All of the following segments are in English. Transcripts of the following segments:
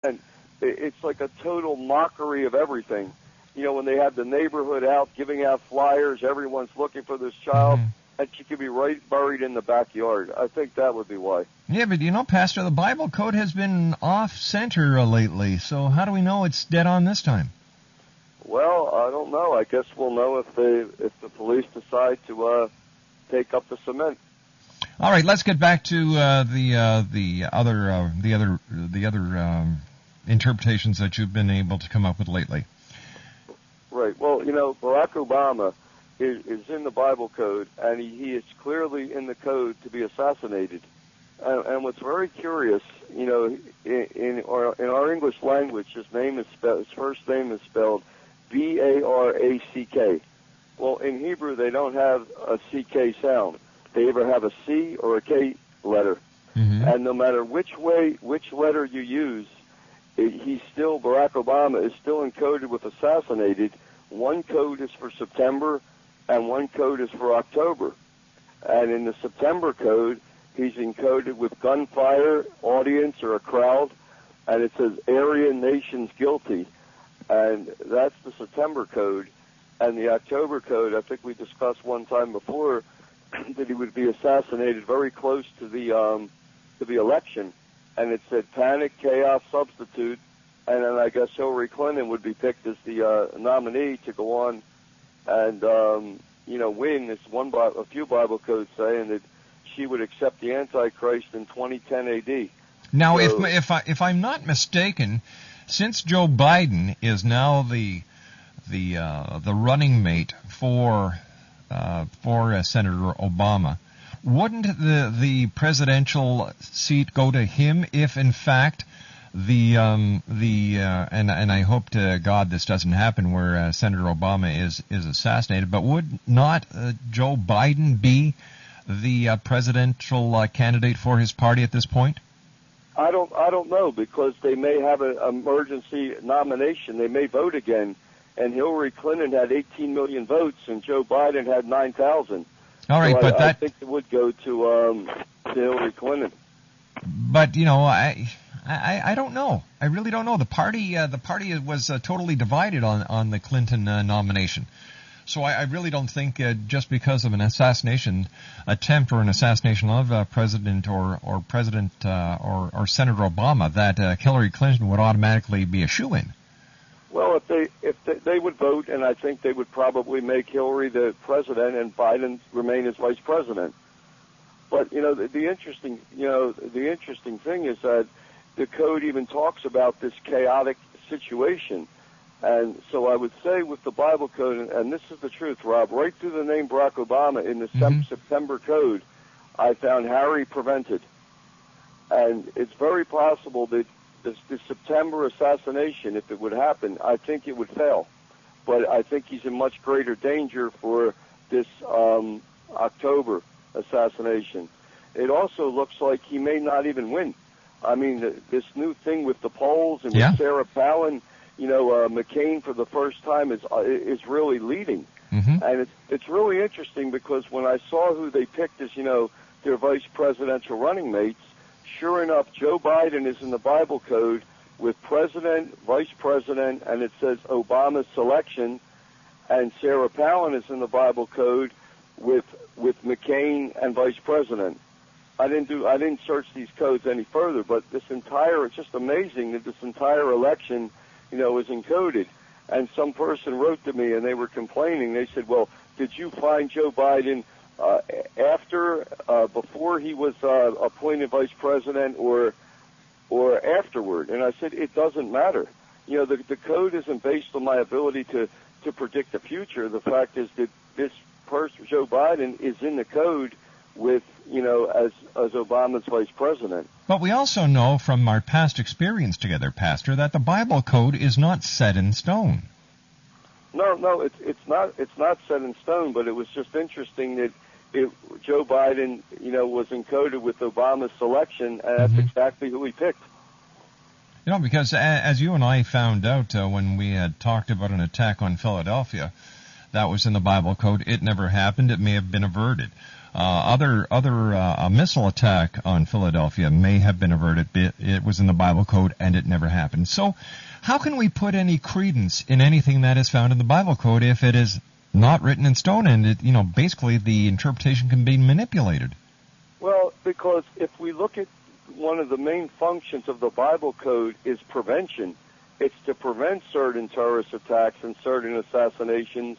And it's like a total mockery of everything. You know, when they have the neighborhood out giving out flyers, everyone's looking for this child, and she could be right buried in the backyard. I think that would be why. Yeah, but you know, Pastor, the Bible code has been off-center lately, so how do we know it's dead on this time? Well, I don't know. I guess we'll know if the police decide to take up the cement. All right, let's get back to the other interpretations that you've been able to come up with lately. Right. Well, you know, Barack Obama is in the Bible code, and he is clearly in the code to be assassinated. And what's very curious, you know, in our English language, his first name is spelled B-A-R-A-C-K. Well, in Hebrew, they don't have a C-K sound. They either have a C or a K letter. Mm-hmm. And no matter which letter you use, Barack Obama is still encoded with assassinated. One code is for September, and one code is for October. And in the September code, he's encoded with gunfire, audience, or a crowd, and it says Aryan nations guilty. And that's the September code. And the October code, I think we discussed one time before, that he would be assassinated very close to the election. And it said panic, chaos, substitute, and then I guess Hillary Clinton would be picked as the nominee to go on and win. It's a few Bible codes saying that she would accept the Antichrist in 2010 A.D. Now, so, if I'm not mistaken, since Joe Biden is now the running mate for Senator Obama, wouldn't the presidential seat go to him if, in fact, and I hope to God this doesn't happen where Senator Obama is assassinated, but would not Joe Biden be the presidential candidate for his party at this point? I don't know, because they may have an emergency nomination. They may vote again, and Hillary Clinton had 18 million votes, and Joe Biden had 9,000. All right, so but I think it would go to Hillary Clinton. But you know, I don't know. I really don't know. The party was totally divided on the Clinton nomination. So I really don't think just because of an assassination attempt or an assassination of President or Senator Obama that Hillary Clinton would automatically be a shoo-in. Well, if they would vote, and I think they would probably make Hillary the president and Biden remain as vice president. But you know, the interesting thing is that the code even talks about this chaotic situation. And so I would say with the Bible code, and this is the truth, Rob, right through the name Barack Obama in the September code, I found Harry prevented. And it's very possible that the September assassination, if it would happen, I think it would fail. But I think he's in much greater danger for this October assassination. It also looks like he may not even win. I mean, this new thing with the polls and with Sarah Palin, you know, McCain for the first time is really leading. Mm-hmm. And it's really interesting because when I saw who they picked as, you know, their vice presidential running mates, sure enough, Joe Biden is in the Bible code with president, vice president, and it says Obama's selection, and Sarah Palin is in the Bible code with McCain and vice president. I didn't search these codes any further, but it's just amazing that this entire election, you know, is encoded. And some person wrote to me and they were complaining. They said, well, did you find Joe Biden before he was appointed vice president or afterward? And I said, it doesn't matter. You know, the code isn't based on my ability to predict the future. The fact is that this person, Joe Biden, is in the code with, you know, as Obama's vice president. But we also know from our past experience together, Pastor, that the Bible code is not set in stone. No, it's not set in stone, but it was just interesting that Joe Biden, you know, was encoded with Obama's selection, and that's exactly who he picked. You know, because as you and I found out when we had talked about an attack on Philadelphia, that was in the Bible code. It never happened. It may have been averted. A missile attack on Philadelphia may have been averted. It was in the Bible code, and it never happened. So, how can we put any credence in anything that is found in the Bible code if it is not written in stone, and basically the interpretation can be manipulated? Well, because if we look at one of the main functions of the Bible code is prevention. It's to prevent certain terrorist attacks and certain assassinations.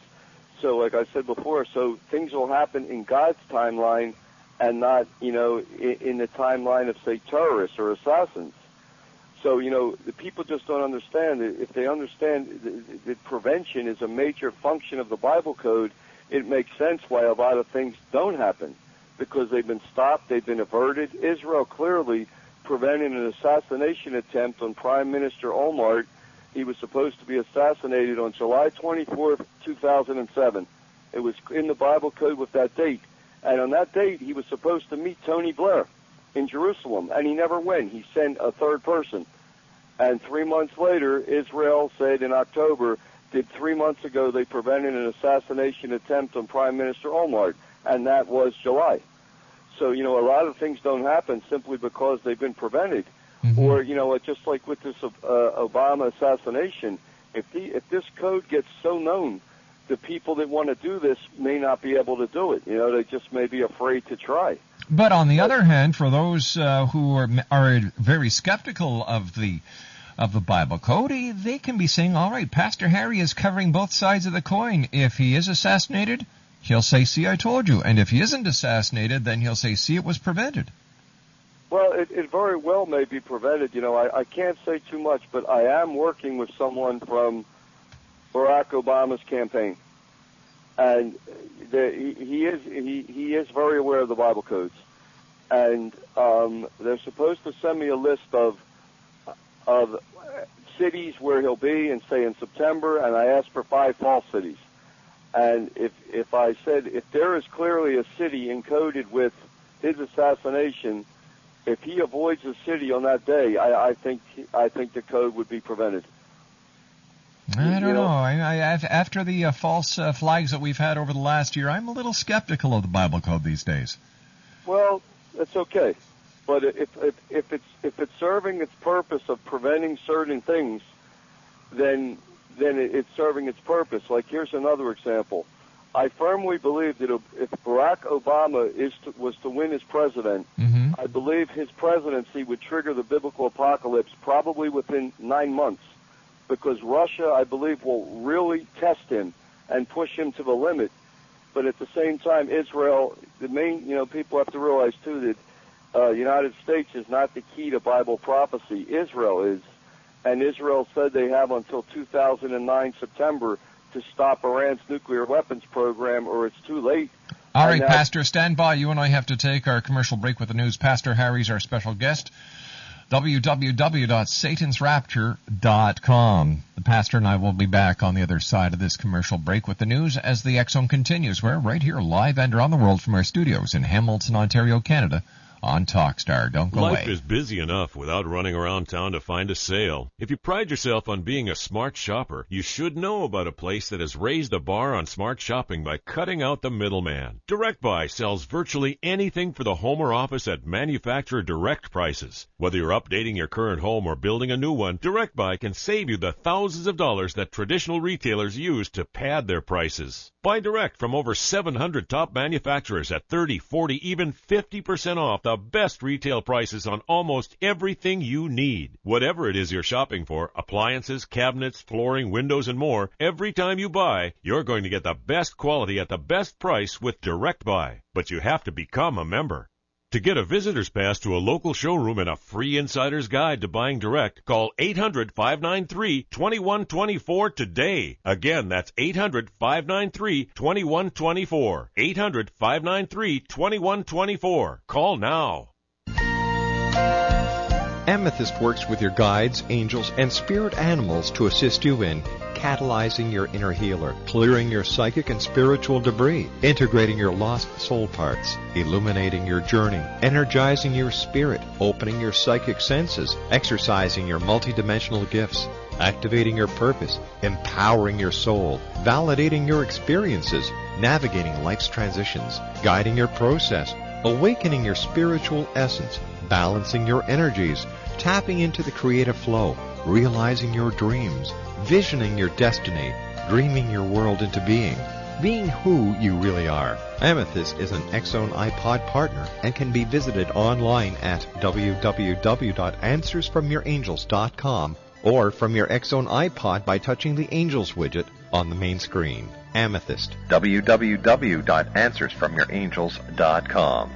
So, like I said before, so things will happen in God's timeline and not, in the timeline of, say, terrorists or assassins. So, the people just don't understand. If they understand that prevention is a major function of the Bible code, it makes sense why a lot of things don't happen, because they've been stopped, they've been averted. Israel clearly prevented an assassination attempt on Prime Minister Omar. He was supposed to be assassinated on July 24th, 2007. It was in the Bible code with that date. And on that date, he was supposed to meet Tony Blair in Jerusalem, and he never went. He sent a third person. And 3 months later, Israel said in October that 3 months ago they prevented an assassination attempt on Prime Minister Omar, and that was July. So, a lot of things don't happen simply because they've been prevented. Mm-hmm. Or, just like with this Obama assassination, if this code gets so known, the people that want to do this may not be able to do it. They just may be afraid to try. But on the other hand, for those who are very skeptical of the Bible code, they can be saying, all right, Pastor Harry is covering both sides of the coin. If he is assassinated, he'll say, see, I told you. And if he isn't assassinated, then he'll say, see, it was prevented. Well, it very well may be prevented. I can't say too much, but I am working with someone from Barack Obama's campaign. And he is very aware of the Bible codes. And they're supposed to send me a list of cities where he'll be, and say in September, and I asked for 5 false cities. And if I said, if there is clearly a city encoded with his assassination, if he avoids the city on that day, I think the code would be prevented. I don't know. After the false flags that we've had over the last year, I'm a little skeptical of the Bible code these days. Well, that's okay. But if it's serving its purpose of preventing certain things, then it's serving its purpose. Like, here's another example. I firmly believe that if Barack Obama was to win as president, mm-hmm. I believe his presidency would trigger the biblical apocalypse probably within 9 months, because Russia, I believe, will really test him and push him to the limit. But at the same time, Israel, the main, people have to realize too that the United States is not the key to Bible prophecy. Israel is. And Israel said they have until 2009 September to stop Iran's nuclear weapons program, or it's too late. All right, Pastor, stand by. You and I have to take our commercial break with the news. Pastor Harry's our special guest. www.satansrapture.com. The pastor and I will be back on the other side of this commercial break with the news as the X Zone continues. We're right here live and around the world from our studios in Hamilton, Ontario, Canada, on Talkstar. Don't go away. Life is busy enough without running around town to find a sale. If you pride yourself on being a smart shopper, you should know about a place that has raised the bar on smart shopping by cutting out the middleman. Direct Buy sells virtually anything for the home or office at manufacturer direct prices. Whether you're updating your current home or building a new one, Direct Buy can save you the thousands of dollars that traditional retailers use to pad their prices. Buy direct from over 700 top manufacturers at 30, 40, even 50% off the best retail prices on almost everything you need. Whatever it is you're shopping for, appliances, cabinets, flooring, windows, and more, every time you buy, you're going to get the best quality at the best price with Direct Buy. But you have to become a member. To get a visitor's pass to a local showroom and a free insider's guide to buying direct, call 800-593-2124 today. Again, that's 800-593-2124. 800-593-2124. Call now. Amethyst works with your guides, angels, and spirit animals to assist you in catalyzing your inner healer, clearing your psychic and spiritual debris, integrating your lost soul parts, illuminating your journey, energizing your spirit, opening your psychic senses, exercising your multidimensional gifts, activating your purpose, empowering your soul, validating your experiences, navigating life's transitions, guiding your process, awakening your spiritual essence, balancing your energies, tapping into the creative flow, realizing your dreams, visioning your destiny, dreaming your world into being who you really are. Amethyst is an X-Zone iPod partner and can be visited online at www.answersfromyourangels.com or from your X-Zone iPod by touching the Angels widget on the main screen. Amethyst. www.answersfromyourangels.com.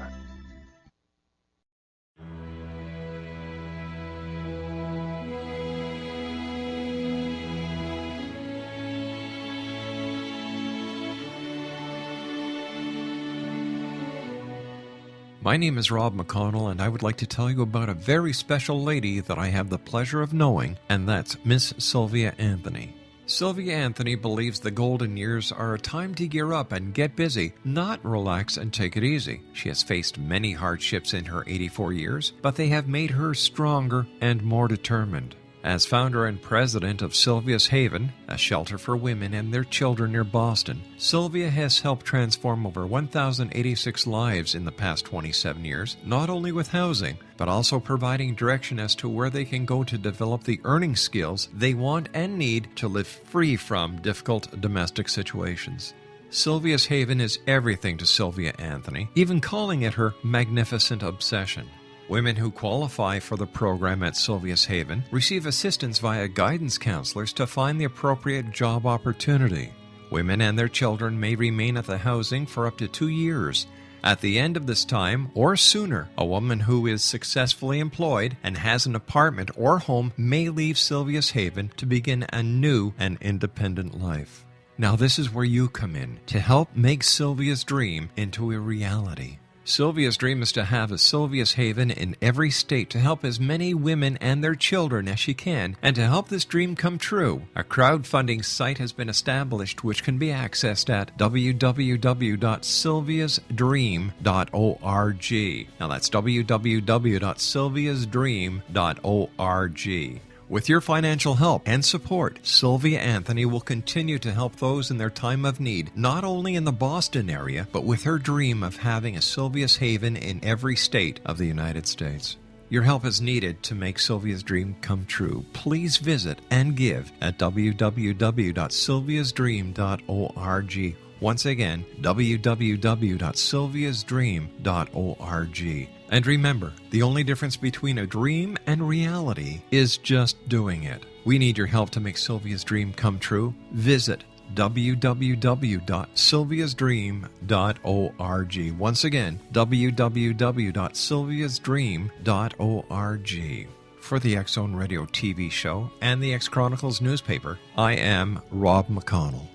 My name is Rob McConnell, and I would like to tell you about a very special lady that I have the pleasure of knowing, and that's Miss Sylvia Anthony. Sylvia Anthony believes the golden years are a time to gear up and get busy, not relax and take it easy. She has faced many hardships in her 84 years, but they have made her stronger and more determined. As founder and president of Sylvia's Haven, a shelter for women and their children near Boston, Sylvia has helped transform over 1,086 lives in the past 27 years, not only with housing, but also providing direction as to where they can go to develop the earning skills they want and need to live free from difficult domestic situations. Sylvia's Haven is everything to Sylvia Anthony, even calling it her magnificent obsession. Women who qualify for the program at Sylvia's Haven receive assistance via guidance counselors to find the appropriate job opportunity. Women and their children may remain at the housing for up to 2 years. At the end of this time, or sooner, a woman who is successfully employed and has an apartment or home may leave Sylvia's Haven to begin a new and independent life. Now this is where you come in to help make Sylvia's dream into a reality. Sylvia's dream is to have a Sylvia's Haven in every state to help as many women and their children as she can, and to help this dream come true. A crowdfunding site has been established which can be accessed at www.sylviasdream.org. Now that's www.sylviasdream.org. With your financial help and support, Sylvia Anthony will continue to help those in their time of need, not only in the Boston area, but with her dream of having a Sylvia's Haven in every state of the United States. Your help is needed to make Sylvia's dream come true. Please visit and give at www.sylviasdream.org. Once again, www.sylviasdream.org. And remember, the only difference between a dream and reality is just doing it. We need your help to make Sylvia's dream come true. Visit www.sylviasdream.org. Once again, www.sylviasdream.org. For the X-Zone Radio TV show and the X-Chronicles newspaper, I am Rob McConnell.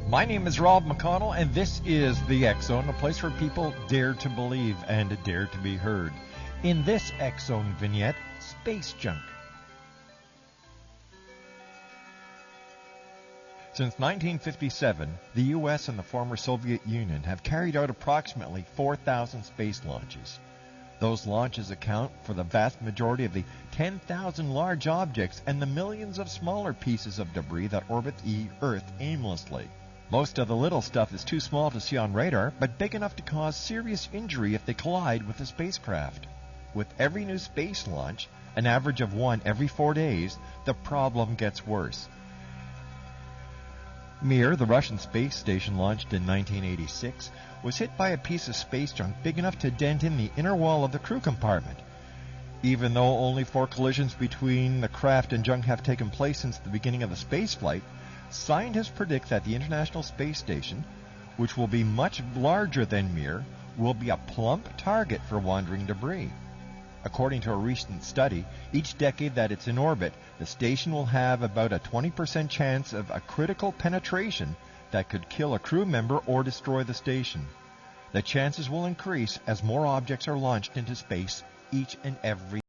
My name is Rob McConnell, and this is the X-Zone, a place where people dare to believe and dare to be heard. In this X-Zone vignette, space junk. Since 1957, the U.S. and the former Soviet Union have carried out approximately 4,000 space launches. Those launches account for the vast majority of the 10,000 large objects and the millions of smaller pieces of debris that orbit the Earth aimlessly. Most of the little stuff is too small to see on radar, but big enough to cause serious injury if they collide with a spacecraft. With every new space launch, an average of one every 4 days, the problem gets worse. Mir, the Russian space station launched in 1986, was hit by a piece of space junk big enough to dent in the inner wall of the crew compartment. Even though only 4 collisions between the craft and junk have taken place since the beginning of the spaceflight, scientists predict that the International Space Station, which will be much larger than Mir, will be a plump target for wandering debris. According to a recent study, each decade that it's in orbit, the station will have about a 20% chance of a critical penetration that could kill a crew member or destroy the station. The chances will increase as more objects are launched into space each and every